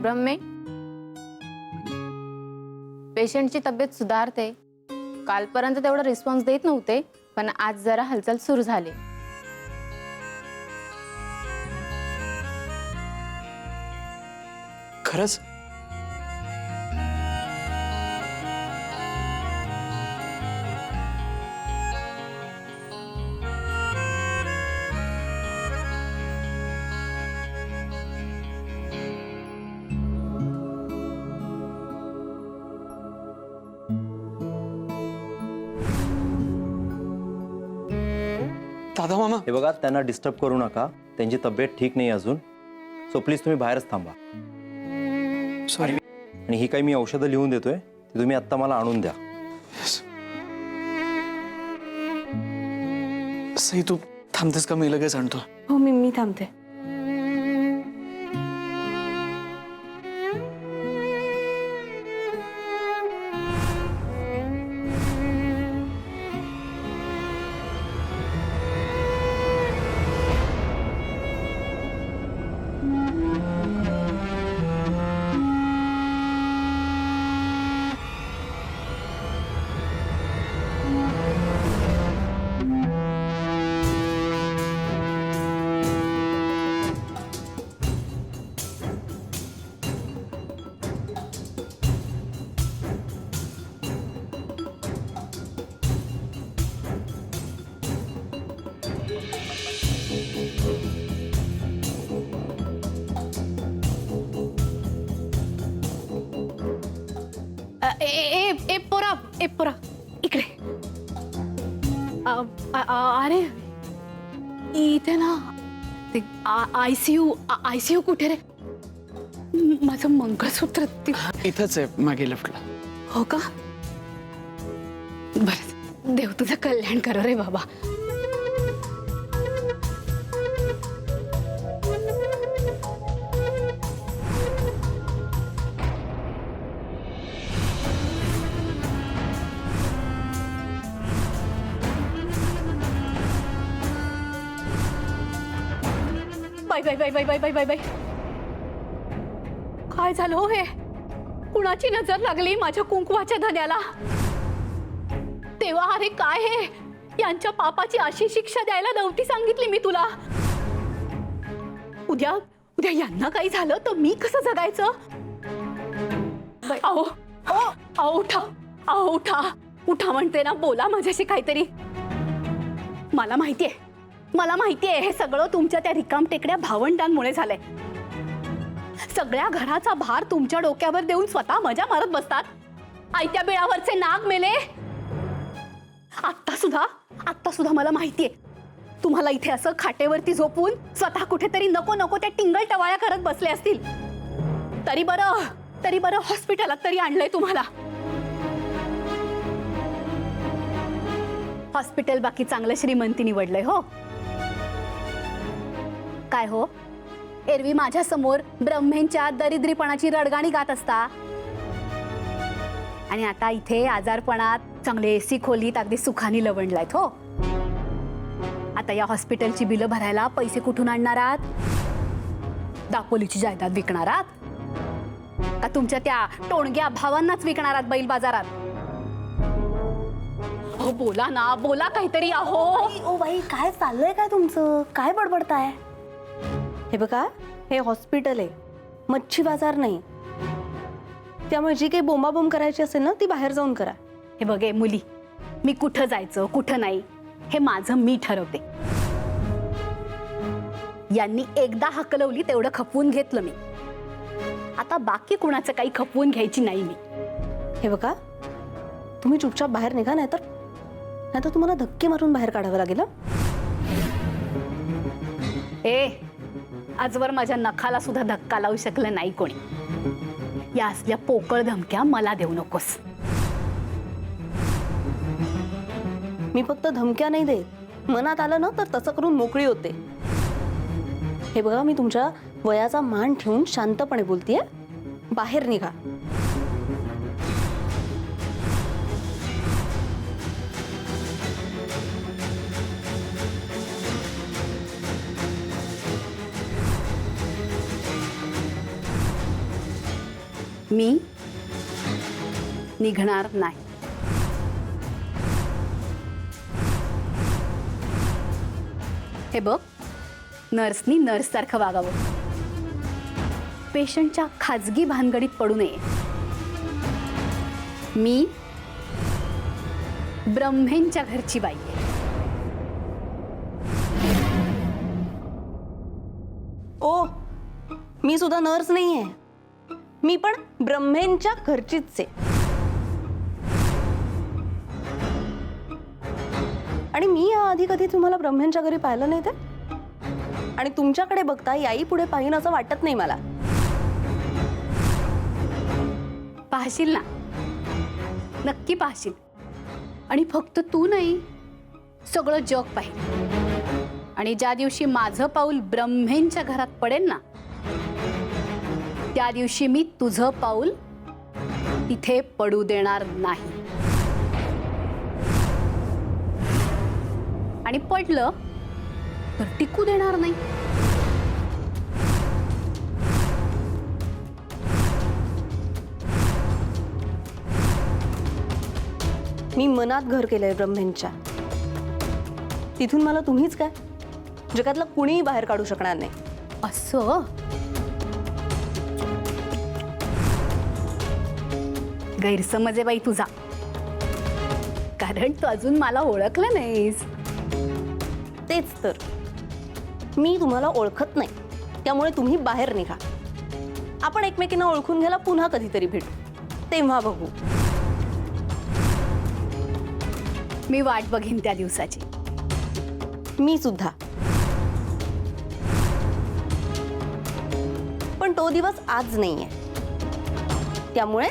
ब्रह्मे, पेशंटची तब्येत सुधारते. कालपर्यंत तेवढा रिस्पॉन्स देत नव्हते, पण आज जरा हालचाल सुरू झाली. खरंच? दादा मामा, हे बघा, त्यांना डिस्टर्ब करू नका. त्यांची तब्येत ठीक नाही अजून. सो प्लीज तुम्ही बाहेरच थांबा. सॉरी. आणि ही काही मी औषधं लिहून देतोय, ती तुम्ही आत्ता मला आणून द्या. सई तू थांबतेस का? मी लगेच आणतो. हो मी थांबते. ए पोरा इकडे. अरे इथे ना ते आयसीयू कुठे रे? माझं मंगळसूत्र इथंच आहे, मागे लेफ्टला. हो का? बरं, देव तुझं कल्याण कर रे बाबा. Bye bye bye bye bye bye bye. काय झालं हो हे? कुणाची नजर लागली माझ्या कुंकवाच्या धन्याला? तेव्हा अरे काय हे? यांच्या पापाची अशी शिक्षा द्यायला नव्हती सांगितली मी तुला. उद्या उद्या यांना काही झालं तर मी कसं जगायचं? आओ आओ उठा, आओ उठा उठा म्हणते ना, बोला माझ्याशी काहीतरी. मला माहितीये हे सगळं तुमच्या त्या रिकाम टेकड्या भावंडांमुळे झालंय. सगळ्या घराचा भार तुमच्या डोक्यावर देऊन स्वतः मजा मारत बसतात. आयत्या बिळावरचे नाग मेले. आत्ता सुद्धा मला माहितीये तुम्हाला इथे असं खाटेवरती झोपून स्वतः कुठेतरी नको नको त्या टिंगल टवाळ्या करत बसले असतील. तरी बरं हॉस्पिटलात तरी आणलंय तुम्हाला. हॉस्पिटल बाकी चांगलं श्रीमंती निवडलंय हो. काय हो, एरवी माझ्या समोर ब्रह्मेंच्या दरिद्रीपणाची रडगाणी गात असता, आणि आता इथे आजारपणात चांगले एसी खोलीत अगदी सुखाने लवंडलायत हो. आता या हॉस्पिटलची बिलं भरायला पैसे कुठून आणणार आहात? दापोलीची जायदाद विकणार आहात का तुमच्या त्या टोणग्या भावांनाच विकणार आहात बैल बाजारात? हो बोला ना, बोला काहीतरी. अहो ओ बाई, काय चाललंय काय तुमचं? काय बडबडताय? हे बघा, हे हॉस्पिटल आहे, मच्छी बाजार नाही. त्यामुळे जी काही बोंबाबोंब करायची असेल ना, ती बाहेर जाऊन करा. हे बघे मुली, मी कुठं जायचं कुठं नाही हे माझं मी ठरवते. यांनी एकदा हकलवली तेवढं खपवून घेतलं मी. आता बाकी कुणाचं काही खपवून घ्यायची नाही मी. हे बघा, तुम्ही चुपचाप बाहेर निघा, नाहीतर तुम्हाला धक्के मारून बाहेर काढावं लागेल. आजवर माझ्या नखाला सुद्धा धक्का लावू शकलं नाही कोणी. या असल्या पोकळ धमक्या मला देऊ नकोस. मी फक्त धमक्या नाही देत, मनात आलं ना तर तसं करून मोकळी होते. हे बघा, मी तुमच्या वयाचा मान ठेवून शांतपणे बोलतेय. बाहेर निघा. मी निघणार नाही. हे बघ, नर्सनी नर्ससारखं वागावं. पेशंटच्या खाजगी भानगडीत पडू नये. मी ब्रह्मेंच्या घरची बाई आहे. ओ, मी सुद्धा नर्स नाहीये. मी पण ब्रह्मेंच्या घरचीच आहे. आणि मी याआधी कधी तुम्हाला ब्रह्मेंच्या घरी पाहिलं नाही ते. आणि तुमच्याकडे बघता याही पुढे पाहिन असं वाटत नाही मला. पाहशील ना, नक्की पाहशील. आणि फक्त तू नाही, सगळं जग पाहिजे. आणि ज्या दिवशी माझं पाऊल ब्रह्मेंच्या घरात पडेल ना, त्या दिवशी मी तुझं पाऊल तिथे पडू देणार नाही. आणि पडलं तर टिकू देणार नाही. मी मनात घर केलंय ब्रह्मेंच्या. तिथून मला तुम्हीच काय, जगातला कुणीही बाहेर काढू शकणार नाही. असं गैरसमज आहे बाई तुझा. कारण तू अजून मला ओळखलं नाहीस. तेच तर, मी तुम्हाला ओळखत नाही. त्यामुळे तुम्ही बाहेर निघा. आपण एकमेकींना ओळखून घ्यायला पुन्हा कधीतरी भेटू, तेव्हा बघू. मी वाट बघीन त्या दिवसाची. मी सुद्धा. पण तो दिवस आज नाहीये. त्यामुळे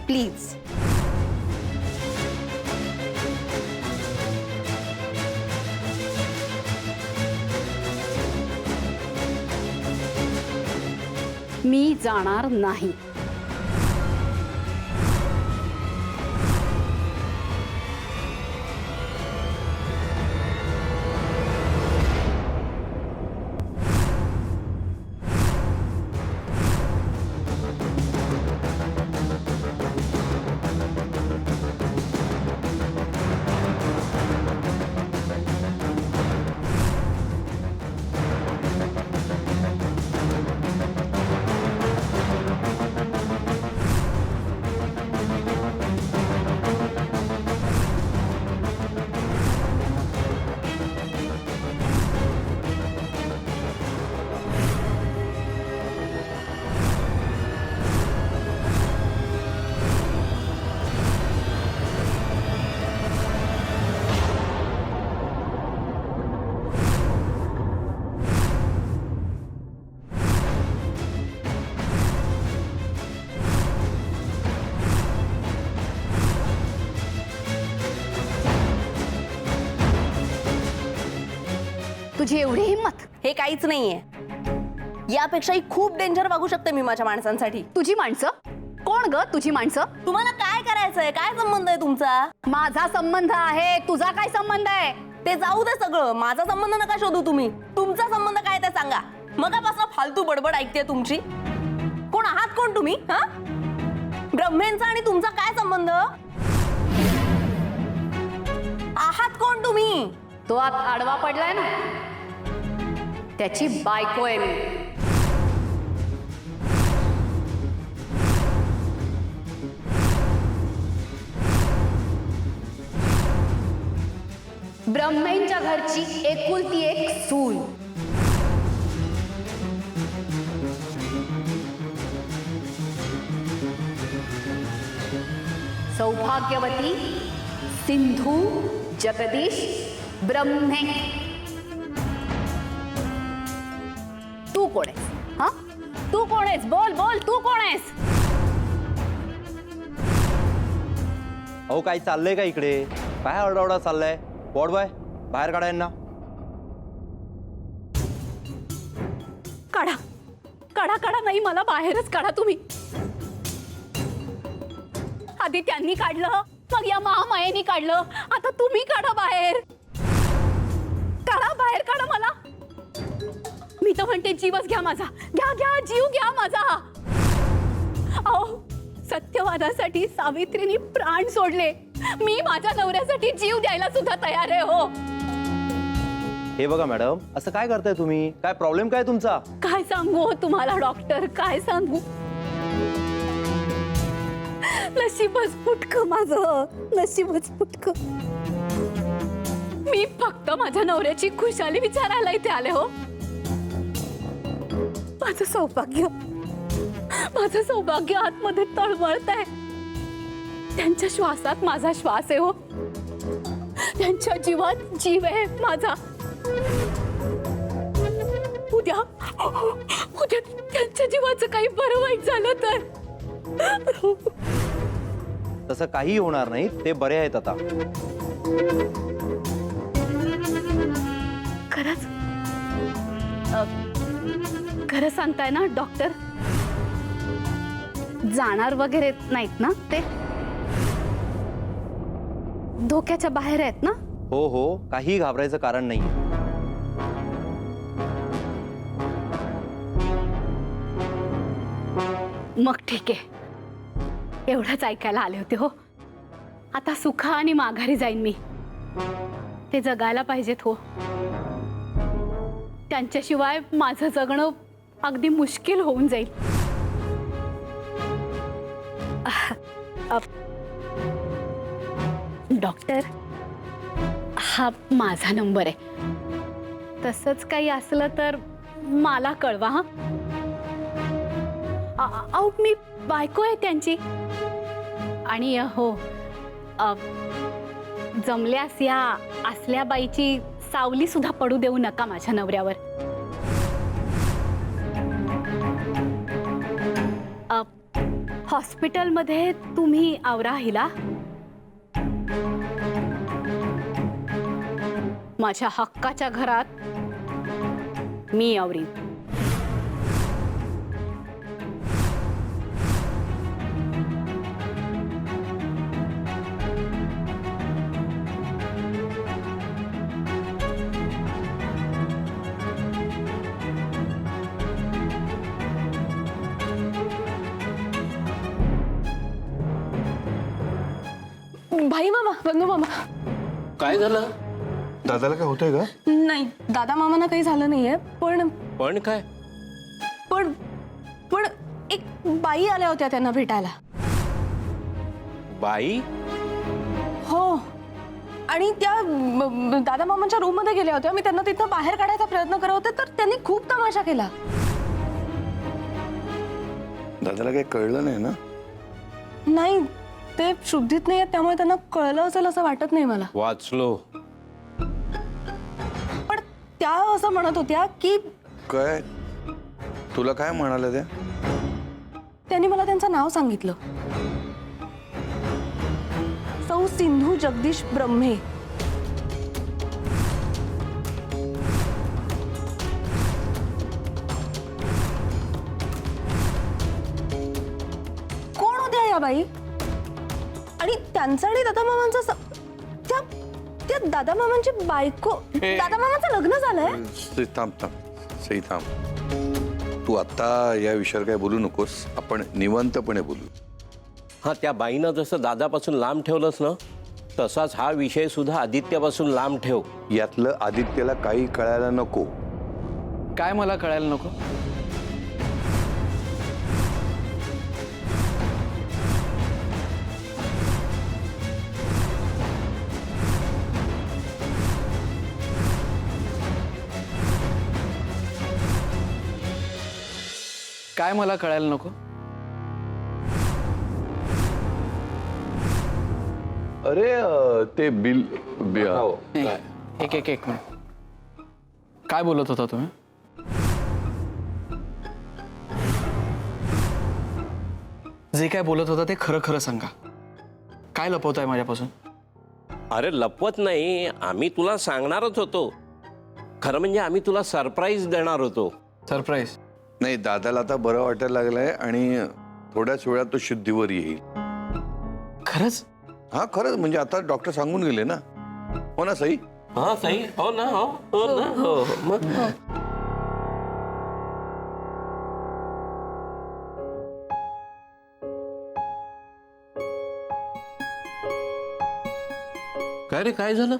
प्लीज मी जाणार नाही. तुझी एवढी हिम्मत? हे काहीच नाहीये. यापेक्षाही खूप डेंजर वागू शकते मी माझ्या माणसांसाठी. तुझी माणसं? कोण ग तुझी माणसं? तुम्हाला काय करायचंय? काय संबंध आहे तुमचा? माझा संबंध आहे. तुझा काय संबंध आहे? ते जाऊ दे सगळं. माझा संबंध नका शोधू तुम्ही. तुमचा संबंध काय ते सांगा. मगापासून फालतू बडबड ऐकते तुमची. कोण आहात कोण तुम्ही? हा, ब्रह्मेंचा आणि तुमचा काय संबंध? आहात कोण तुम्ही? तो आत आडवा पडलाय ना, त्याची बायको आहे मी. ब्रह्मेंच्या घरची एकुलती एक सून. सौभाग्यवती सिंधू जगदीश ब्रह्मे. तू कोण आहेस? हा, तू कोण आहेस? बोल बोल, तू कोण आहेस? अहो काय चाललंय का इकडे? काय आरडाओरडा चाललाय? वॉर्ड बॉय बाहेर काढा यांना. काढा काढा काढा. नाही, मला बाहेरच काढा तुम्ही. आधी त्यांनी काढलं, मग या महामायेनी काढलं, आता तुम्ही काढा बाहेर. काढा बाहेर, काढा मला. मी तर म्हणते जीवच घ्या माझा. घ्या घ्या, जीव घ्या माझा. अहो सत्यवादासाठी सावित्रीने प्राण सोडले. मी माझ्या नवऱ्यासाठी जीव द्यायला सुद्धा तयार आहे हो. हे बघा मॅडम, असं काय करताय तुम्ही? काय प्रॉब्लेम काय तुमचा? काय सांगू हो तुम्हाला डॉक्टर, काय सांगू. नशीबच फुटकं माझं, नशीबच फुटकं. मी फक्त माझ्या नवऱ्याची खुशाली विचारायला इथे आले हो. माझं सौभाग्य, माझं सौभाग्य आतमध्ये तळमळत आहे. त्यांच्या श्वासात माझा श्वास आहे हो. त्यांच्या जीवात जीव आहे माझा. उद्या उद्या त्यांच्या जीवाचं काही बरं वाईट झालं तर. तसं काही होणार नाही, ते बरे आहेत आता. खरंच खरं सांगताय ना डॉक्टर? जाणार वगैरे नाहीत ना ते? धोक्याच्या बाहेर आहेत ना? हो हो, काही घाबरायचं कारण नाही. मग ठीक आहे, एवढंच ऐकायला आले होते हो. आता सुखा आणि माघारी जाईन मी. ते जगायला पाहिजेत हो. त्यांच्याशिवाय माझं जगणं अगदी मुश्किल होऊन जाईल. डॉक्टर, हा माझा नंबर आहे. तसंच काही असलं तर मला कळवा हा. अहो मी बायको आहे त्यांची. आणि हो, जमल्यास या असल्या बाईची सावली सुद्धा पडू देऊ नका माझ्या नवऱ्यावर. हॉस्पिटलमध्ये तुम्ही आवरा हिला. माझ्या हक्काच्या घरात मी आवरीन. भाई मामा, गंगू मामा. काय झालं? दादाला काय होतंय का? नाही, दादा मामांना काही झालं नाहीये. पण पण काय? पण पण एक बाई आल्या होत्या त्यांना भेटायला. बाई? हो, आणि त्या दादा मामांच्या रूम मध्ये गेल्या होत्या. मी त्यांना तिथं बाहेर काढायचा प्रयत्न करत होते तर त्यांनी खूप तमाशा केला. दादाला काही कळलं नाही ना? नाही, ते शुद्धीत नाही आहेत, त्यामुळे त्यांना कळलं असेल असं वाटत नाही मला. वाचलो. पण त्या असं म्हणत होत्या की काय? तुला काय म्हणाले त्या? त्यांनी मला त्यांचं नाव सांगितलं. सौ सिंधू जगदीश ब्रह्मे. कोण होत्या या बाई? आणि त्यांचं आणि दादा मामांचं त्या दादा मामांची बायको, दादा मामाचं लग्न झालंय. सई थांब. तू आता या विषयावर काय बोलू नकोस. आपण निवांतपणे बोलू. हा, त्या बाईनं जसं दादापासून लांब ठेवलंस ना, तसाच हा विषय सुद्धा आदित्यापासून लांब ठेव. यातलं आदित्यला काही कळायला नको. काय मला कळायला नको? काय मला कळायला नको? अरे ते बिल एक मिनिट. काय बोलत होता तुम्ही? जे काय बोलत होता ते खरं खरं सांगा. काय लपवताय माझ्यापासून? अरे लपवत नाही, आम्ही तुला सांगणारच होतो. खरं म्हणजे आम्ही तुला सरप्राईज देणार होतो. सरप्राईज? नाही, दादाला आता बरं वाटायला लागलंय आणि थोड्याच वेळात तो शुद्धीवर येईल. खरंच? हा खरंच. म्हणजे आता डॉक्टर सांगून गेले ना. हो ना सई? हा सही. हो ना. हो हो ना. हो हो. मग काय रे, काय झालं?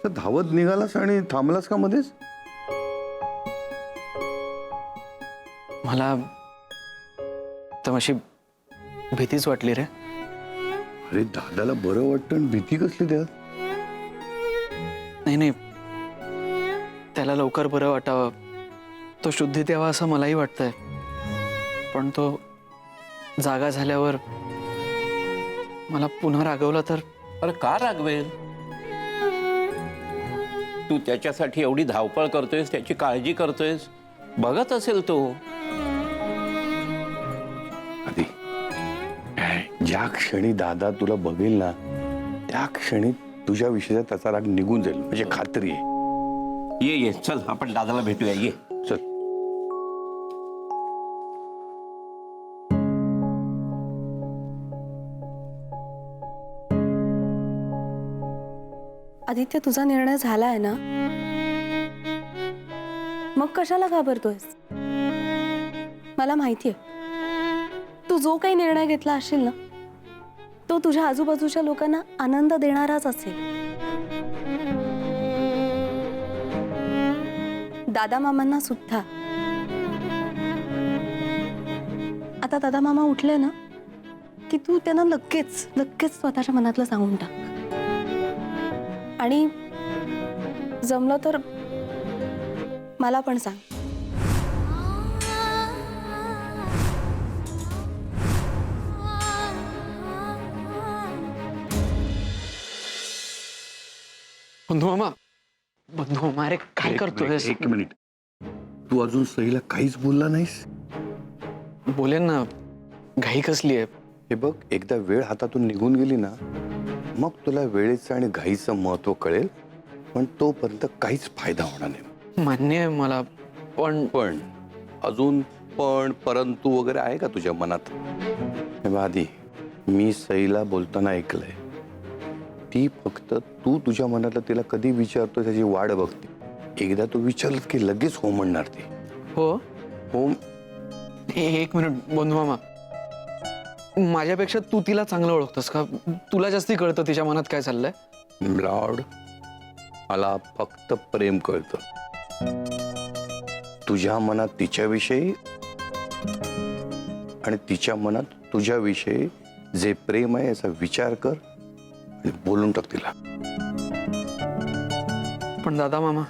तर धावत निघालास आणि थांबलास का मध्येच? मला तर अशी भीतीच वाटली रे. अरे दादाला बरं वाटतं आणि भीती कसली त्यात? नाही नाही, त्याला लवकर बरं वाटावं, तो शुद्धीत यावा असं मलाही वाटतंय. पण तो जागा झाल्यावर मला पुन्हा रागवला तर? अरे का रागवेल? तू त्याच्यासाठी एवढी धावपळ करतोयस, त्याची काळजी करतोयस, बघत असेल तो. आधी ज्या क्षणी दादा तुला बघेल ना, त्या क्षणी तुझ्या विषयीचा त्याचा राग निघून जाईल, म्हणजे खात्री आहे. ये चल, आपण दादाला भेटूया, ये. चल. आदित्य, तुझा निर्णय झालाय ना, मग कशाला घाबरतोयस? मला माहितीये, तू जो काही निर्णय घेतला असेल ना, तो तुझ्या आजूबाजूच्या लोकांना आनंद देणाराच असेल. दादा मामांना सुद्धा. आता दादा मामा उठले ना की तू त्यांना लगेच लगेच स्वतःच्या मनातलं सांगून टाक. आणि जमलं तर मला पण सांग. बंधू मामा, बंधू मामा, अरे काय करतोयस? एक मिनिट, तू अजून सईला काहीच बोलला नाहीस? बोलेन ना, घाई कसली आहे? हे बघ, एकदा वेळ हातातून निघून गेली ना, मग तुला वेळेचं आणि घाईचं महत्व कळेल. पण तोपर्यंत काहीच फायदा होणार नाही. मान्य आहे मला, पण अजून परंतु वगैरे आहे का तुझ्या मनात? हे बघ आधी, मी सईला बोलताना ऐकलंय, ती फक्त तू तुझ्या मनातलं तिला कधी विचारतो त्याची वाट बघते. एकदा तू विचारलं की लगेच हो म्हणणार ती. हो. हो. एक मिनिट बंधू मामा, माझ्यापेक्षा तू तिला चांगलं ओळखतोस का? तुला जास्ती कळतं तिच्या मनात काय चाललंय. लॉर्ड, मला फक्त प्रेम कळतं. तुझ्या मनात तिच्याविषयी आणि तिच्या मनात तुझ्याविषयी जे प्रेम आहे याचा विचार कर आणि बोलून टाक तिला. पण दादा मामा,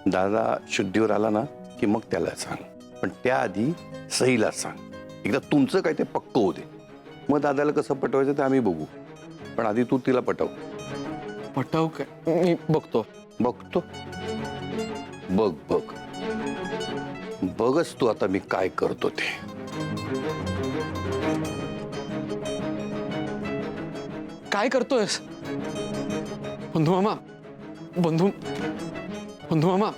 दादा शुद्धीवर आला ना की मग त्याला सांग, पण त्याआधी सईला सांग. एकदा तुमचं काय ते पक्क होऊ दे, मग दादाला कसं पटवायचं ते आम्ही बघू. पण आधी तू तिला पटव. पटव काय? मी बघतो. बघतो. बघ बघ बघच तू आता मी काय करतो ते. काय करतोयस बंधू मामा? बंधू मामा,